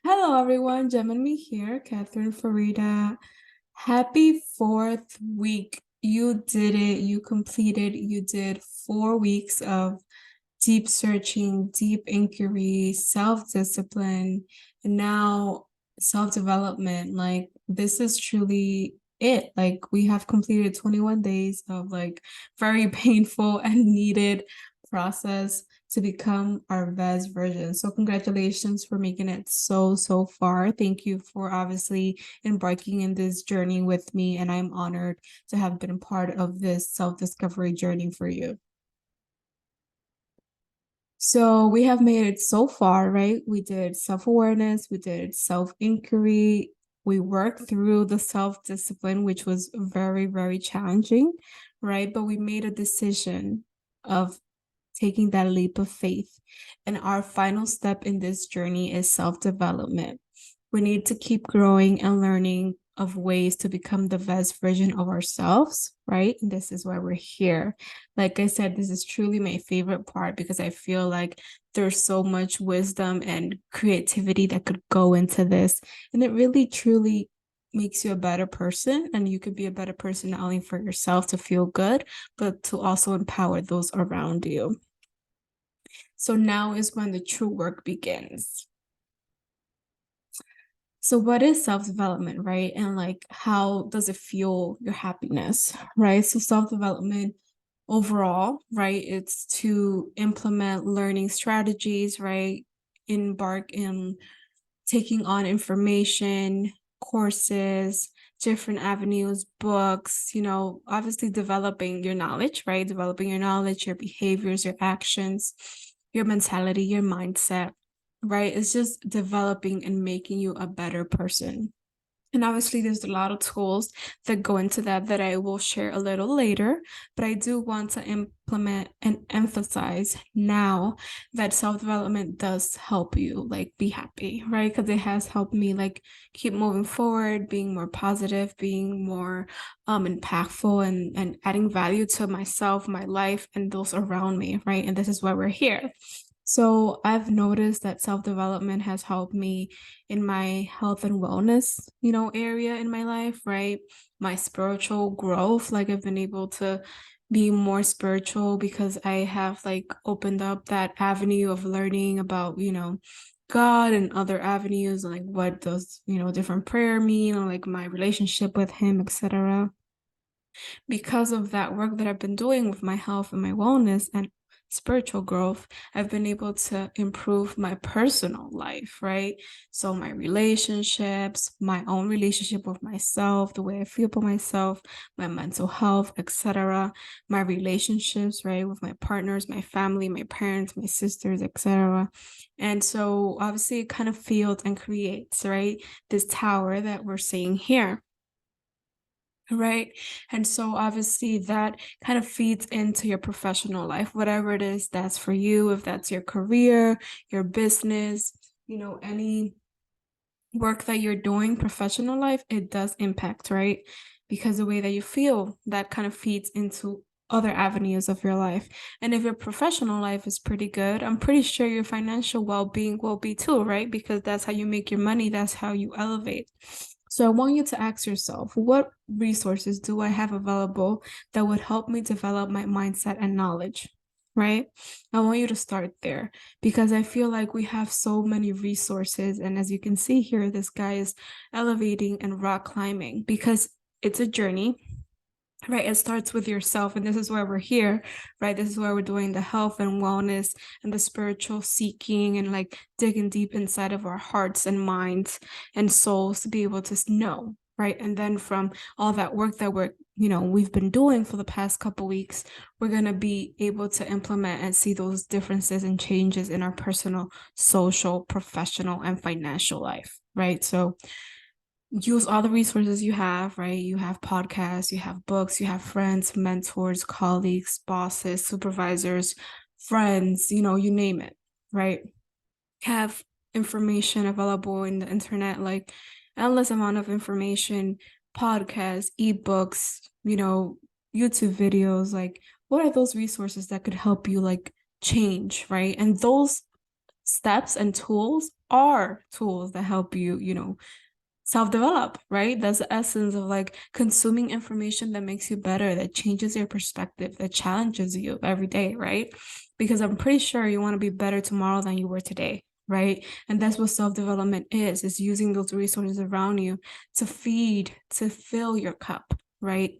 Hello, everyone. Geminme here, Catherine Farida. Happy fourth week. You did it. You did 4 weeks of deep searching, deep inquiry, self-discipline, and now self-development. Like, this is truly it. Like, we have completed 21 days of like very painful and needed process to become our best version. So congratulations for making it so far. Thank you for obviously embarking in this journey with me, and I'm honored to have been part of this self-discovery journey for you. So we have made it so far, right? We did self-awareness, we did self-inquiry, we worked through the self-discipline, which was very challenging, right? But we made a decision of taking that leap of faith. And our final step in this journey is self-development. We need to keep growing and learning of ways to become the best version of ourselves, right? And this is why we're here. Like I said, this is truly my favorite part because I feel like there's so much wisdom and creativity that could go into this. And it really truly makes you a better person, and you could be a better person not only for yourself to feel good, but to also empower those around you. So now is when the true work begins. So what is self-development, right? And like how does it fuel your happiness, right? So self-development overall, right? It's to implement learning strategies, right? Embark in taking on information, courses, different avenues, books, obviously developing your knowledge, right? Developing your knowledge, your behaviors, your actions, your mentality, your mindset, right? It's just developing and making you a better person. And obviously, there's a lot of tools that go into that I will share a little later. But I do want to implement and emphasize now that self-development does help you like be happy, right? Because it has helped me like keep moving forward, being more positive, being more impactful and adding value to myself, my life, and those around me, right? And this is why we're here. So I've noticed that self-development has helped me in my health and wellness, area in my life, right? My spiritual growth, like I've been able to be more spiritual because I have like opened up that avenue of learning about, God and other avenues, like what does, different prayer mean, or like my relationship with him, etc. Because of that work that I've been doing with my health and my wellness and spiritual growth, I've been able to improve my personal life, right? So my relationships, my own relationship with myself, the way I feel about myself, my mental health, etc. My relationships, right, with my partners, my family, my parents, my sisters, etc. And so obviously it kind of feels and creates, right, this tower that we're seeing here. Right. And so obviously that kind of feeds into your professional life, whatever it is that's for you, if that's your career, your business, any work that you're doing, professional life, it does impact, right? Because the way that you feel, that kind of feeds into other avenues of your life. And if your professional life is pretty good, I'm pretty sure your financial well-being will be too, right? Because that's how you make your money, that's how you elevate. So I want you to ask yourself, what resources do I have available that would help me develop my mindset and knowledge? Right? I want you to start there because I feel like we have so many resources. And as you can see here, this guy is elevating and rock climbing because it's a journey, right? It starts with yourself. And this is why we're here, right? This is why we're doing the health and wellness and the spiritual seeking and like digging deep inside of our hearts and minds and souls to be able to know, right? And then from all that work that we've been doing for the past couple weeks, we're going to be able to implement and see those differences and changes in our personal, social, professional, and financial life, right? So use all the resources you have, right? You have podcasts, you have books, you have friends, mentors, colleagues, bosses, supervisors, friends, you name it, right? Have information available in the internet, like endless amount of information, podcasts, ebooks, YouTube videos. Like, what are those resources that could help you like change, right? And those steps and tools are tools that help you, self-develop, right? That's the essence of like consuming information that makes you better, that changes your perspective, that challenges you every day, right? Because I'm pretty sure you want to be better tomorrow than you were today, right? And that's what self-development is using those resources around you to feed, to fill your cup, right?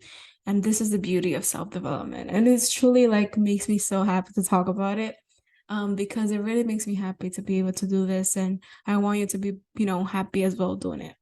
And this is the beauty of self-development. And it's truly like makes me so happy to talk about it. Because it really makes me happy to be able to do this. And I want you to be, happy as well doing it.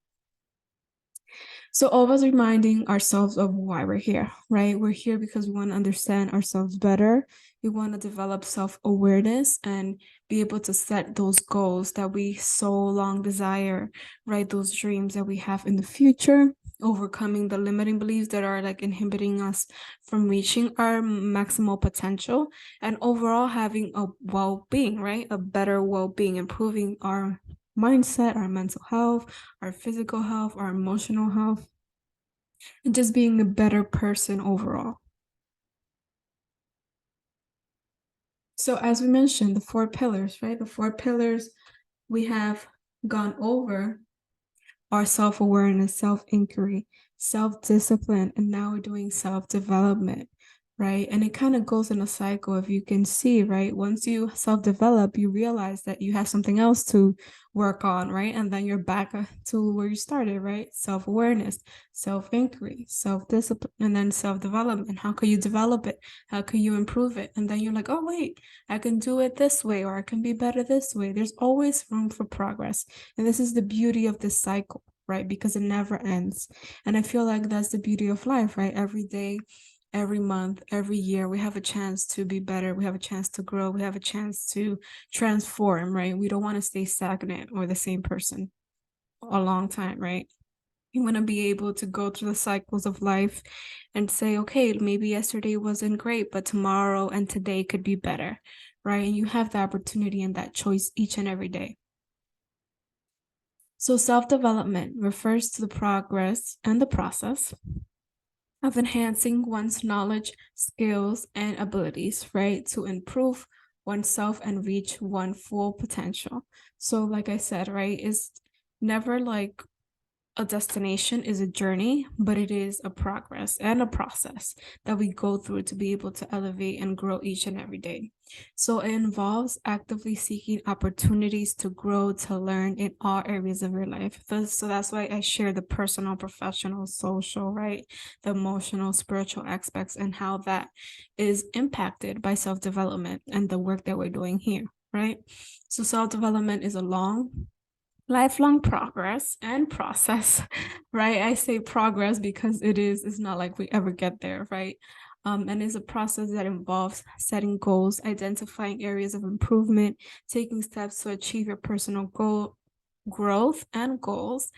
So always reminding ourselves of why we're here, right? We're here because we want to understand ourselves better. We want to develop self-awareness and be able to set those goals that we so long desire, right? Those dreams that we have in the future, overcoming the limiting beliefs that are like inhibiting us from reaching our maximal potential, and overall having a well-being, right? A better well-being, improving our mindset, our mental health, our physical health, our emotional health, and just being a better person overall. So, as we mentioned, the 4 pillars, right? The 4 pillars we have gone over are self-awareness, self-inquiry, self-discipline, and now we're doing self-development, right? And it kind of goes in a cycle. If you can see, right? Once you self-develop, you realize that you have something else to work on, right? And then you're back to where you started, right? Self-awareness, self-inquiry, self-discipline, and then self-development. How can you develop it? How can you improve it? And then you're like, oh, wait, I can do it this way, or I can be better this way. There's always room for progress. And this is the beauty of this cycle, right? Because it never ends. And I feel like that's the beauty of life, right? Every day, every month, every year, we have a chance to be better. We have a chance to grow. We have a chance to transform, right? We don't want to stay stagnant or the same person a long time, right? You want to be able to go through the cycles of life and say, okay, maybe yesterday wasn't great, but tomorrow and today could be better, right? And you have the opportunity and that choice each and every day. So self-development refers to the progress and the process of enhancing one's knowledge, skills, and abilities, right? To improve oneself and reach one's full potential. So, like I said, right, it's never like a destination is a journey, but it is a progress and a process that we go through to be able to elevate and grow each and every day. So it involves actively seeking opportunities to grow, to learn in all areas of your life. So that's why I share the personal, professional, social, right? The emotional, spiritual aspects and how that is impacted by self-development and the work that we're doing here, right? So self-development is a lifelong progress and process, right? I say progress because it's not like we ever get there, right? And it's a process that involves setting goals, identifying areas of improvement, taking steps to achieve your personal goal, growth and goals,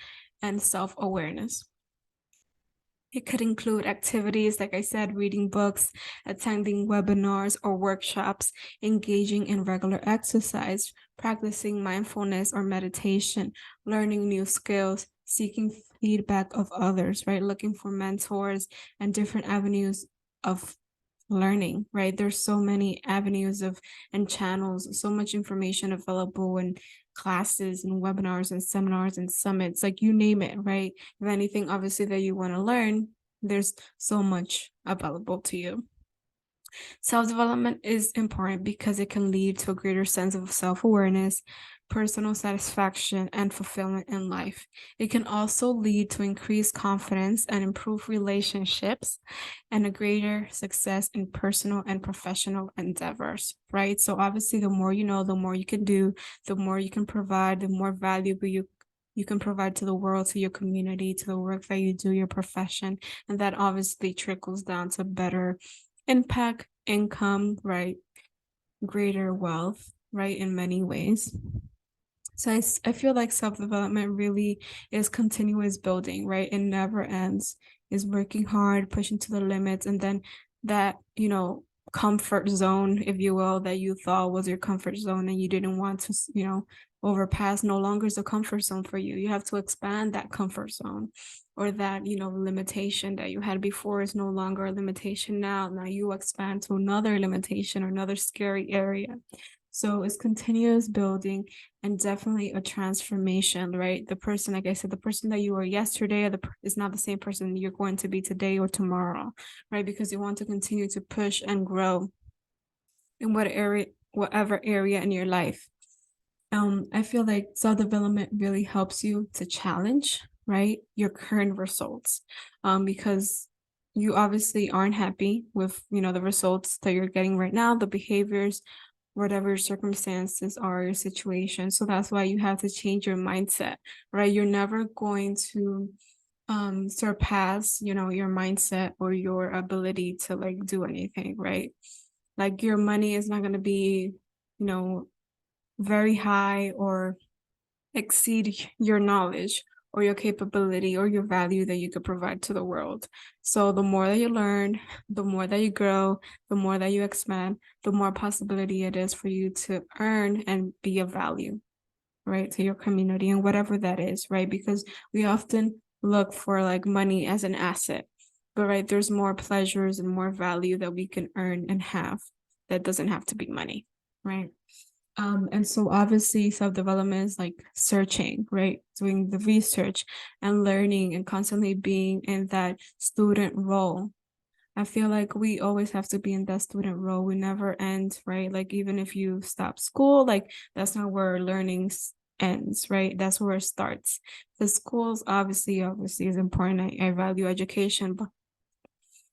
and self-awareness. It could include activities, like I said, reading books, attending webinars or workshops, engaging in regular exercise, practicing mindfulness or meditation, learning new skills, seeking feedback of others, right? Looking for mentors and different avenues of learning, right? There's so many avenues of and channels, so much information available and classes and webinars and seminars and summits, like you name it, right? If anything, obviously, that you want to learn, there's so much available to you. Self-development is important because it can lead to a greater sense of self-awareness, personal satisfaction, and fulfillment in life. It can also lead to increased confidence and improved relationships and a greater success in personal and professional endeavors, right? So obviously, the more you know, the more you can do, the more you can provide, the more valuable you can provide to the world, to your community, to the work that you do, your profession. And that obviously trickles down to better impact, income, right? Greater wealth, right? In many ways. So I feel like self-development really is continuous building, right? It never ends. Is working hard, pushing to the limits, and then that, comfort zone, if you will, that you thought was your comfort zone and you didn't want to, overpass, no longer is a comfort zone for you. You have to expand that comfort zone, or that, limitation that you had before is no longer a limitation now. Now you expand to another limitation or another scary area. So it's continuous building and definitely a transformation, right? The person, like I said, the person that you were yesterday is not the same person you're going to be today or tomorrow, right? Because you want to continue to push and grow in whatever area in your life. I feel like self-development really helps you to challenge, right, your current results. Because you obviously aren't happy with, the results that you're getting right now, the behaviors, whatever your circumstances are, your situation. So that's why you have to change your mindset, right? You're never going to surpass, your mindset or your ability to like do anything, right? Like your money is not going to be, you know, very high or exceed your knowledge or your capability or your value that you could provide to the world. So the more that you learn, the more that you grow, the more that you expand, the more possibility it is for you to earn and be of value, right, to your community and whatever that is, right? Because we often look for like money as an asset, but right, there's more pleasures and more value that we can earn and have that doesn't have to be money, right? And so obviously self-development is like searching, right? Doing the research and learning and constantly being in that student role. I feel like we always have to be in that student role. We never end, right? Like even if you stop school, like that's not where learning ends, right? That's where it starts. The schools obviously is important. I value education,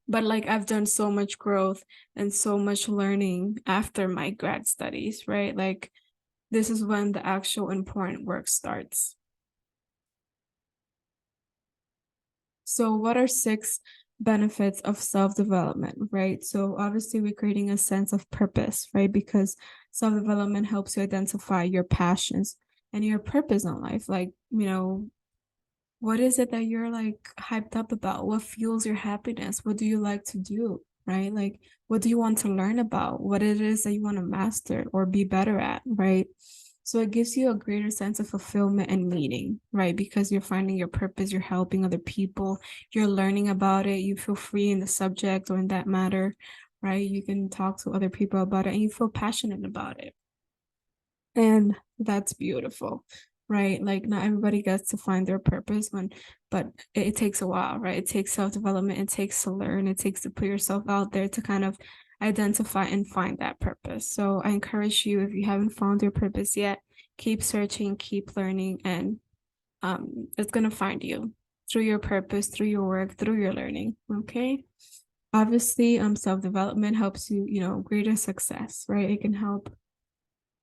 but like I've done so much growth and so much learning after my grad studies, right? Like this is when the actual important work starts. So what are 6 benefits of self-development, right? So obviously we're creating a sense of purpose, right? Because self-development helps you identify your passions and your purpose in life. Like, what is it that you're like hyped up about? What fuels your happiness? What do you like to do? Right? Like, what do you want to learn about? What it is that you want to master or be better at, right? So it gives you a greater sense of fulfillment and meaning, right? Because you're finding your purpose, you're helping other people, you're learning about it, you feel free in the subject or in that matter, right? You can talk to other people about it and you feel passionate about it. And that's beautiful, right? Like not everybody gets to find their purpose but it takes a while, right? It takes self-development, it takes to learn, it takes to put yourself out there to kind of identify and find that purpose. So I encourage you, if you haven't found your purpose yet, keep searching, keep learning, and it's gonna find you through your purpose, through your work, through your learning. Okay. Obviously, self-development helps you, greater success, right? It can help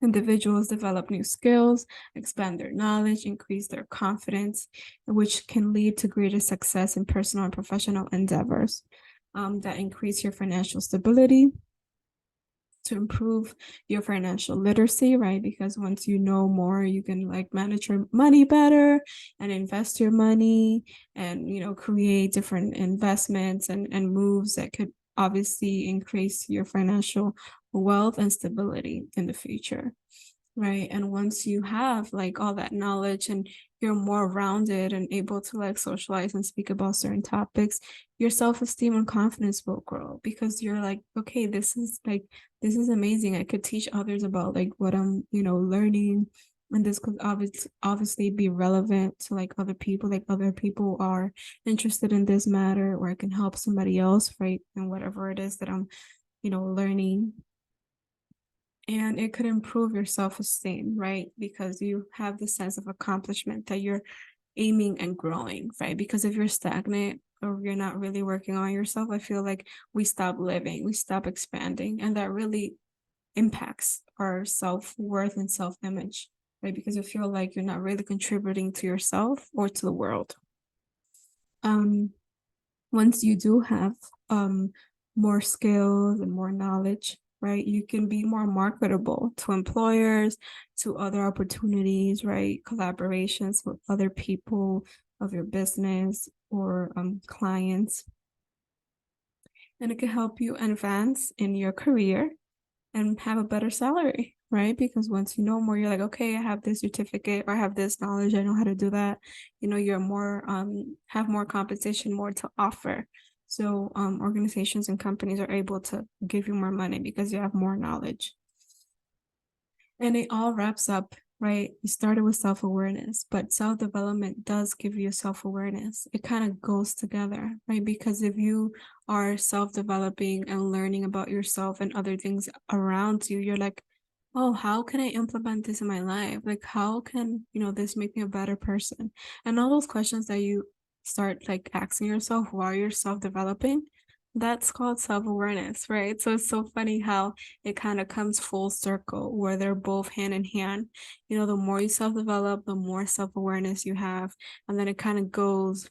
individuals develop new skills, expand their knowledge, increase their confidence, which can lead to greater success in personal and professional endeavors that increase your financial stability, to improve your financial literacy, right? Because once you know more, you can like manage your money better and invest your money and, create different investments and moves that could obviously increase your financial wealth and stability in the future, right? And once you have like all that knowledge and you're more rounded and able to like socialize and speak about certain topics, your self-esteem and confidence will grow because you're like, okay, this is amazing. I could teach others about like what I'm, learning. And this could obviously be relevant to like other people are interested in this matter, or I can help somebody else, right? And whatever it is that I'm, learning, and it could improve your self-esteem, right? Because you have the sense of accomplishment that you're aiming and growing, right? Because if you're stagnant or you're not really working on yourself, I feel like we stop living, we stop expanding, and that really impacts our self-worth and self-image, right? Because you feel like you're not really contributing to yourself or to the world. Um, Once you do have more skills and more knowledge, right, you can be more marketable to employers, to other opportunities, right, collaborations with other people of your business or clients, and it can help you advance in your career and have a better salary, right? Because once you know more, you're like, okay, I have this certificate or I have this knowledge, I know how to do that. You're more have more competition, more to offer. So organizations and companies are able to give you more money because you have more knowledge. And it all wraps up, right? You started with self-awareness, but self-development does give you self-awareness. It kind of goes together, right? Because if you are self-developing and learning about yourself and other things around you, you're like, oh, how can I implement this in my life? Like, how can, this make me a better person? And all those questions that you start like asking yourself while you're self-developing, that's called self-awareness, right? So it's so funny how it kind of comes full circle where they're both hand in hand. The more you self-develop, the more self-awareness you have. And then it kind of goes,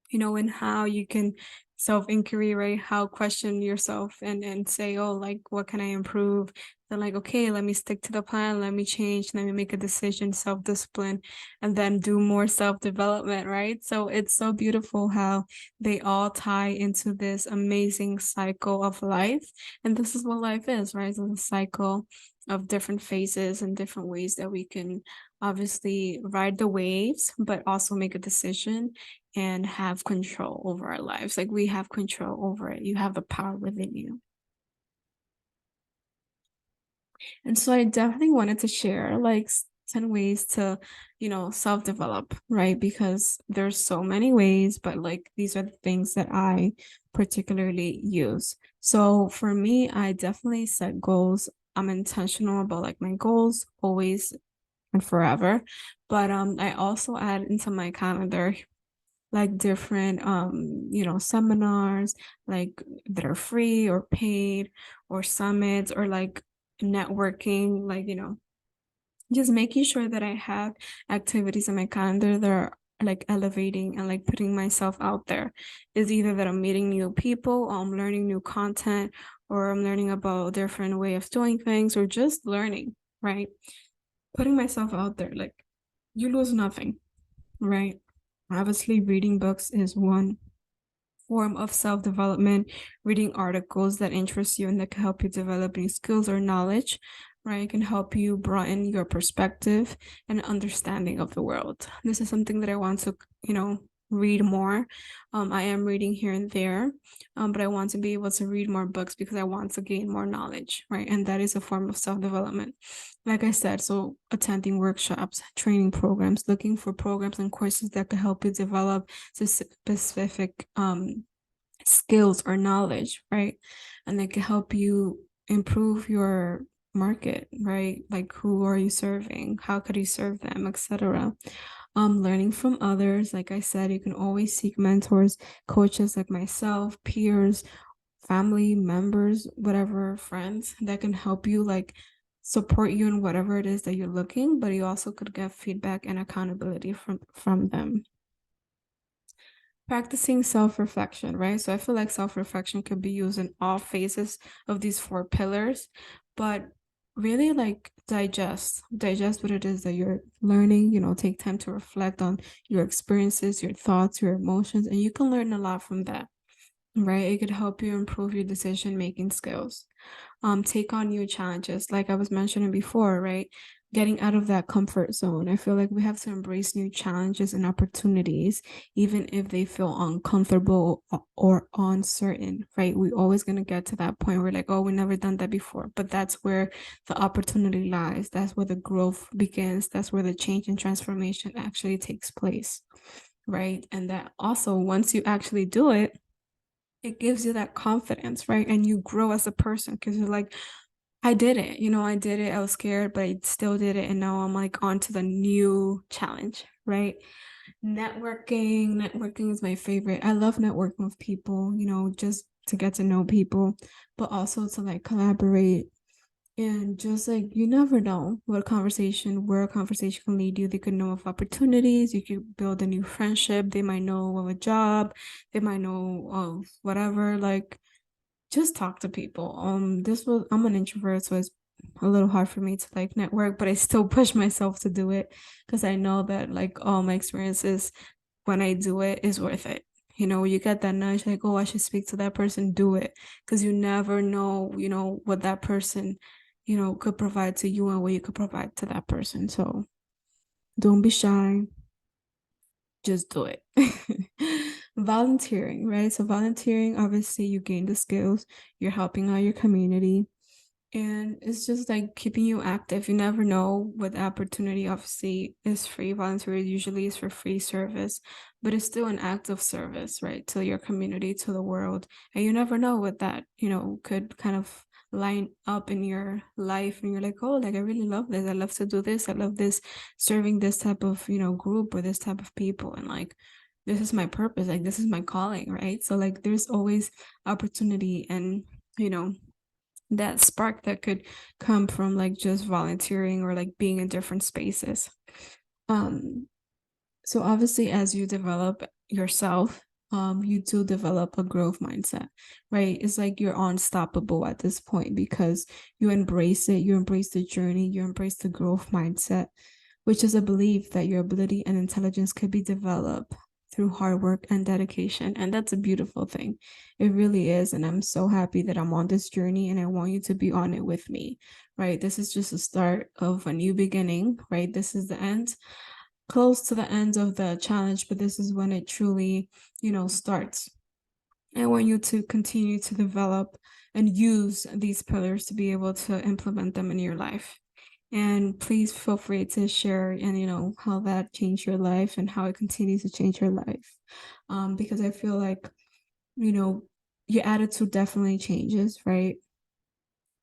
in how you can self-inquiry, right? How question yourself and say, oh, like, what can I improve? Then like, okay, let me stick to the plan, let me change, let me make a decision, self-discipline, and then do more self-development, right? So it's so beautiful how they all tie into this amazing cycle of life. And this is what life is, right? It's a cycle of different phases and different ways that we can obviously ride the waves, but also make a decision and have control over our lives. Like we have control over it. You have the power within you. And so I definitely wanted to share like 10 ways to, self-develop, right? Because there's so many ways, but like these are the things that I particularly use. So for me, I definitely set goals. I'm intentional about like my goals always and forever. But I also add into my calendar like different seminars like that are free or paid or summits or like networking, like just making sure that I have activities in my calendar that are like elevating and like putting myself out there. Is either that I'm meeting new people, or I'm learning new content, or I'm learning about a different way of doing things, or just learning, right? Putting myself out there, like you lose nothing, right? Obviously, reading books is one form of self-development, reading articles that interest you and that can help you develop new skills or knowledge, right? It can help you broaden your perspective and understanding of the world. This is something that I want to, read more. I am reading here and there, but I want to be able to read more books because I want to gain more knowledge, right? And that is a form of self-development. Like I said, so attending workshops, training programs, looking for programs and courses that can help you develop specific skills or knowledge, right? And they can help you improve your market, right? Like who are you serving? How could you serve them, etc. Learning from others, like I said, you can always seek mentors, coaches like myself, peers, family members, whatever, friends that can help you like support you in whatever it is that you're looking, but you also could get feedback and accountability from them. Practicing self-reflection, right? So I feel like self-reflection could be used in all phases of these four pillars, but really like digest what it is that you're learning, take time to reflect on your experiences, your thoughts, your emotions, and you can learn a lot from that, right? It could help you improve your decision making skills. Take on new challenges, like I was mentioning before, right? Getting out of that comfort zone. I feel like we have to embrace new challenges and opportunities, even if they feel uncomfortable or uncertain, right? We're always going to get to that point where like, oh, we've never done that before. But that's where the opportunity lies. That's where the growth begins. That's where the change and transformation actually takes place, right? And that also, once you actually do it gives you that confidence, right? And you grow as a person because you're like, I did it, I did it. I was scared, but I still did it. And now I'm like on to the new challenge, right? Networking is my favorite. I love networking with people, just to get to know people, but also to like collaborate and just like you never know where a conversation can lead you. They could know of opportunities, you could build a new friendship, they might know of a job, they might know of whatever. Like just talk to people. I'm an introvert, so it's a little hard for me to like network, but I still push myself to do it because I know that like all my experiences when I do it is worth it. You get that nudge like, oh, I should speak to that person, do it. Because you never know, what that person, could provide to you and what you could provide to that person. So don't be shy, just do it. Volunteering, right? So volunteering, obviously you gain the skills, you're helping out your community, And it's just like keeping you active. You never know what the opportunity obviously is free. Volunteer usually is for free service, but it's still an act of service, right? To your community, to the world. And you never know what that, could kind of line up in your life. And you're like, oh, like I really love this. I love to do this. I love this serving this type of, group or this type of people. And like this is my purpose. Like this is my calling, right? So like there's always opportunity and that spark that could come from like just volunteering or like being in different spaces. Um, so obviously as you develop yourself, you do develop a growth mindset, right? It's like you're unstoppable at this point because you embrace it, you embrace the journey, you embrace the growth mindset, which is a belief that your ability and intelligence could be developed through hard work and dedication. And that's a beautiful thing. It really is. And I'm so happy that I'm on this journey and I want you to be on it with me, right? This is just a start of a new beginning, right? This is the end, close to the end of the challenge, but this is when it truly, starts. I want you to continue to develop and use these pillars to be able to implement them in your life. And please feel free to share and how that changed your life and how it continues to change your life. Because I feel like, you know, your attitude definitely changes, right?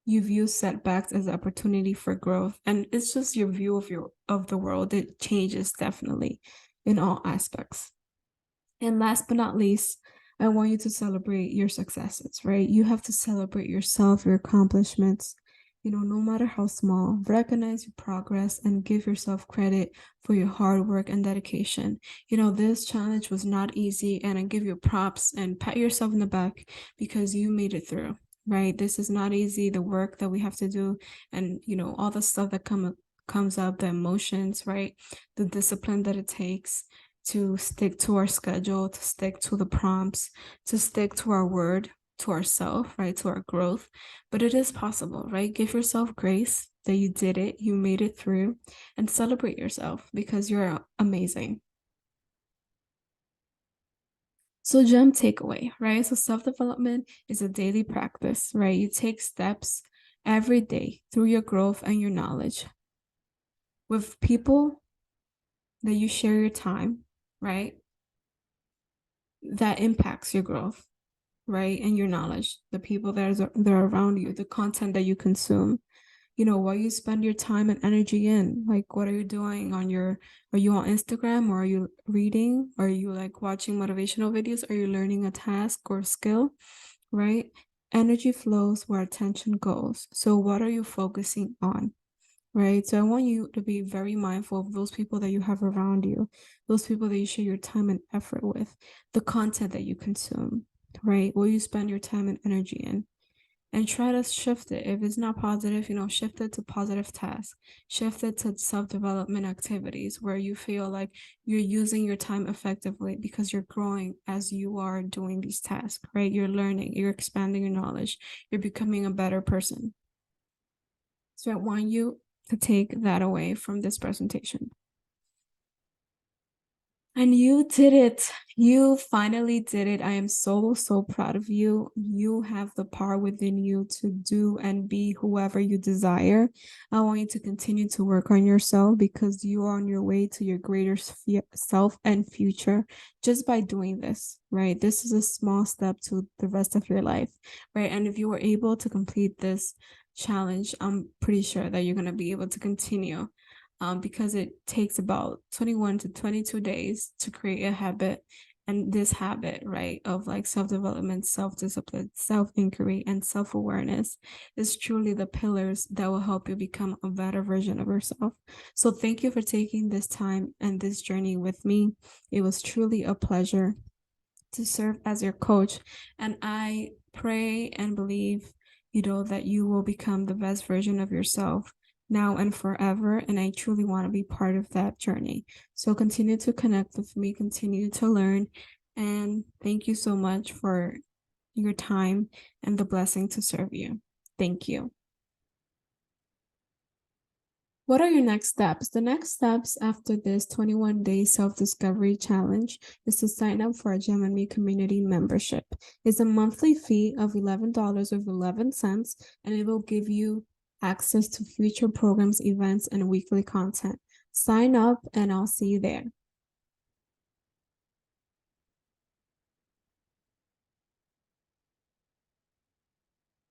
You view setbacks as opportunity for growth. And it's just your view of the world. It changes definitely in all aspects. And last but not least, I want you to celebrate your successes, right? You have to celebrate yourself, your accomplishments, no matter how small. Recognize your progress and give yourself credit for your hard work and dedication. This challenge was not easy, and I give you props and pat yourself in the back because you made it through, right? This is not easy. The work that we have to do and, all the stuff that comes up, the emotions, right? The discipline that it takes to stick to our schedule, to stick to the prompts, to stick to our word, to ourselves, right? To our growth. But it is possible, right? Give yourself grace that you did it, you made it through, and celebrate yourself because you're amazing. So, gem takeaway, right? So, self development is a daily practice, right? You take steps every day through your growth and your knowledge with people that you share your time, right? That impacts your growth, right? And your knowledge, the people that are around you, the content that you consume, what you spend your time and energy in. Like, what are you doing are you on Instagram, or are you reading? Are you like watching motivational videos? Are you learning a task or skill, right? Energy flows where attention goes. So what are you focusing on? Right. So I want you to be very mindful of those people that you have around you, those people that you share your time and effort with, the content that you consume, right? What you spend your time and energy in. And try to shift it. If it's not positive, shift it to positive tasks. Shift it to self-development activities where you feel like you're using your time effectively because you're growing as you are doing these tasks, right? You're learning, you're expanding your knowledge, you're becoming a better person. So I want you to take that away from this presentation. And you did it. You finally did it. I am so, so proud of you. You have the power within you to do and be whoever you desire. I want you to continue to work on yourself because you are on your way to your greater self and future just by doing this, right? This is a small step to the rest of your life, right? And if you were able to complete this challenge, I'm pretty sure that you're going to be able to continue because it takes about 21 to 22 days to create a habit. And this habit, right, of like self-development, self-discipline, self-inquiry, and self-awareness is truly the pillars that will help you become a better version of yourself. So thank you for taking this time and this journey with me. It was truly a pleasure to serve as your coach. And I pray and believe, that you will become the best version of yourself now and forever. And I truly want to be part of that journey. So continue to connect with me, continue to learn. And thank you so much for your time and the blessing to serve you. Thank you. What are your next steps? The next steps after this 21-day self-discovery challenge is to sign up for a Geminme community membership. It's a monthly fee of $11.11, and it will give you access to future programs, events, and weekly content. Sign up, and I'll see you there.